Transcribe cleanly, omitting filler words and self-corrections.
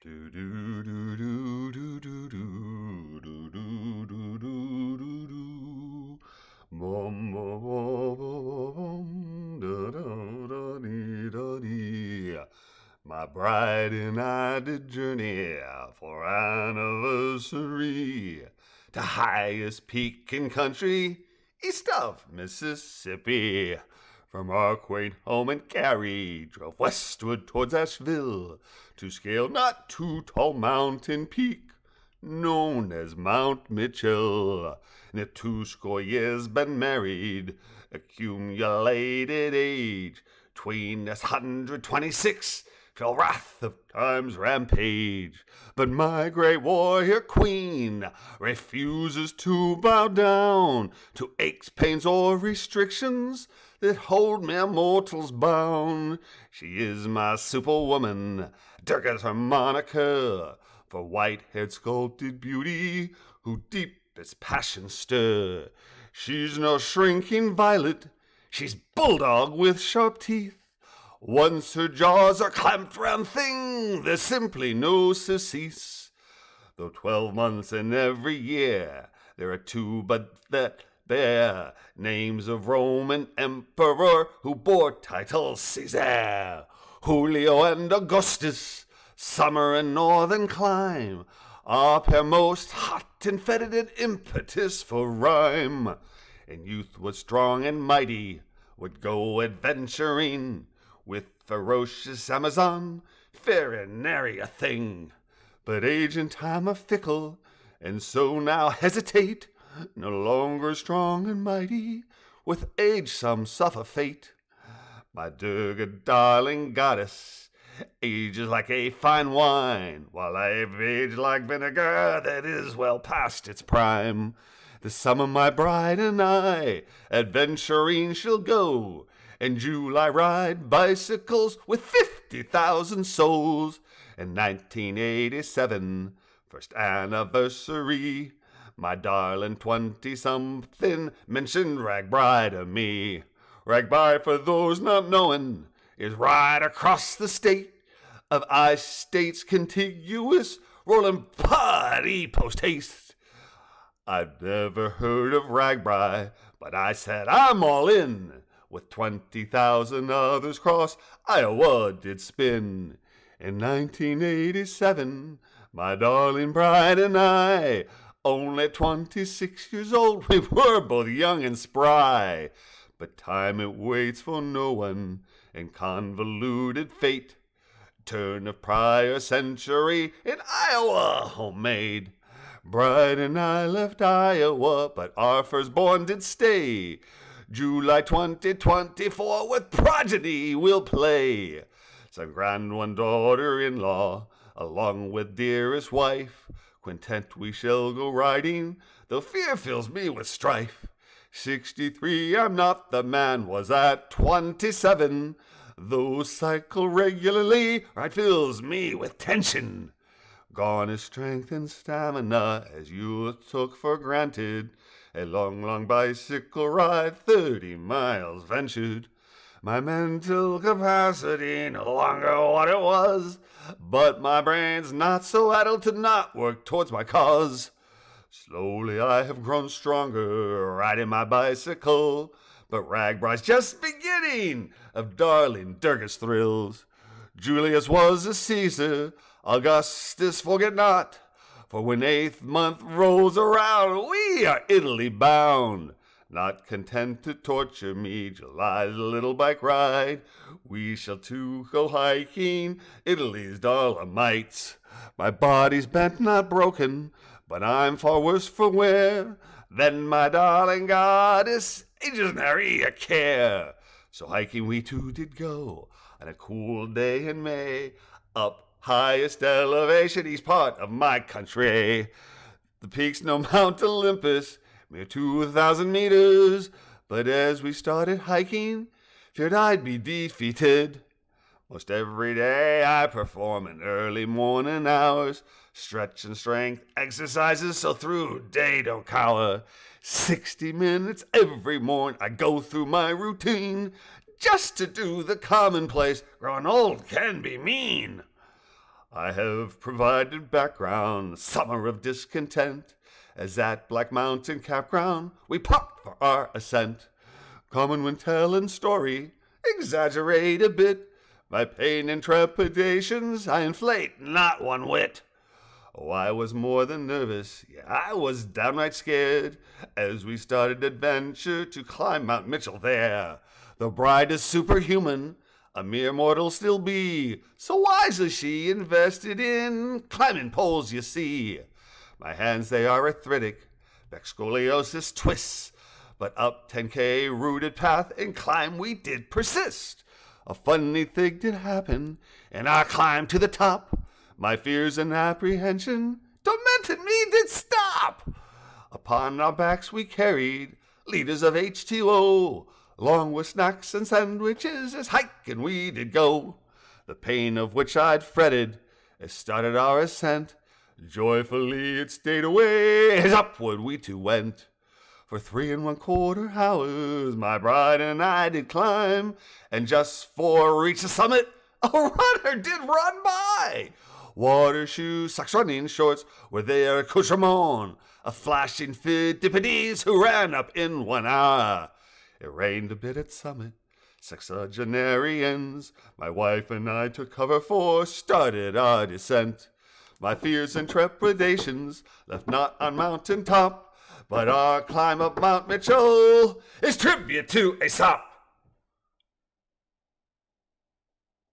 Do do do do do do do do do do do do do. Bum bum bum bum da da da dee da dee. My bride and I did journey for anniversary to highest peak in country east of Mississippi. From our quaint home in Cary, drove westward towards Asheville to scale not too tall mountain peak known as Mount Mitchell. In a 20 years been married, accumulated age 'tween us 126, feel wrath of time's rampage. But my great warrior queen refuses to bow down to aches, pains, or restrictions that hold mere mortals bound. She is my superwoman, Durga's her moniker, for white-haired sculpted beauty who deepest passion stir. She's no shrinking violet, she's bulldog with sharp teeth. Once her jaws are clamped round thing, there's simply no surcease. Though 12 months in every year, there are two but that bear names of Roman emperor who bore titles Caesar. Julio and Augustus, summer and northern clime, are pair most hot and fetid and impetus for rhyme. In youth was strong and mighty, would go adventuring with ferocious Amazon, fair and nary a thing. But age and time are fickle, and so now hesitate, no longer strong and mighty, with age some suffer fate. My Durga, darling goddess, ages like a fine wine, while I've aged like vinegar that is well past its prime. This summer my bride and I adventuring shall go, in July ride bicycles with 50,000 souls. In 1987, first anniversary, my darling 20-something mentioned RAGBRAI to me. RAGBRAI, for those not knowing, is right across the state of I-states contiguous, rolling party post-haste. I've never heard of RAGBRAI, but I said I'm all in. With 20,000 others cross, Iowa did spin. In 1987, my darling bride and I, only 26 years old, we were both young and spry. But time it waits for no one, and convoluted fate. Turn of prior century in Iowa, homemade. Bride and I left Iowa, but our firstborn did stay. July 2024 with progeny we'll play. Some grand one daughter-in-law, along with dearest wife. Quintet we shall go riding, though fear fills me with strife. 63, I'm not the man was at 27. Though cycle regularly, right fills me with tension. Gone is strength and stamina, as you took for granted. A long, long bicycle ride, 30 miles ventured. My mental capacity no longer what it was, but my brain's not so addled to not work towards my cause. Slowly I have grown stronger, riding my bicycle, but RAGBRAI's just beginning of darling Durga's thrills. Julius was a Caesar, Augustus forget not. For when 8th month rolls around, we are Italy bound. Not content to torture me, July's little bike ride, we shall too go hiking Italy's Dolomites. My body's bent, not broken, but I'm far worse for wear than my darling goddess, ages nary a care. So hiking we two did go on a cool day in May, up highest elevation, east part of my country. The peak's no Mount Olympus, mere 2,000 meters. But as we started hiking, feared I'd be defeated. Most every day I perform in early morning hours, stretch and strength exercises so through day don't cower. 60 minutes every morning I go through my routine, just to do the commonplace. Growing old can be mean. I have provided background, summer of discontent, as at Black Mountain campground we popped for our ascent. Common when telling story, exaggerate a bit, my pain and trepidations I inflate not one whit. Oh, I was more than nervous, yeah, I was downright scared, as we started adventure to climb Mount Mitchell there. The bride is superhuman, a mere mortal still be, so wisely she invested in climbing poles, you see. My hands, they are arthritic, back scoliosis twists, but up 10K rooted path and climb we did persist. A funny thing did happen, and our climb to the top, my fears and apprehension tormented me did stop. Upon our backs we carried liters of H2O, along with snacks and sandwiches as hiking we did go. The pain of which I'd fretted as started our ascent, joyfully it stayed away as upward we two went. For 3 1/4 hours my bride and I did climb, and just for reach the summit a runner did run by. Water shoes, socks, running shorts were their accoutrement, a flashing fiddipities who ran up in 1 hour. It rained a bit at summit, sexagenarians. My wife and I took cover for, started our descent. My fears and trepidations left not on mountain top, but our climb up Mount Mitchell is tribute to Aesop.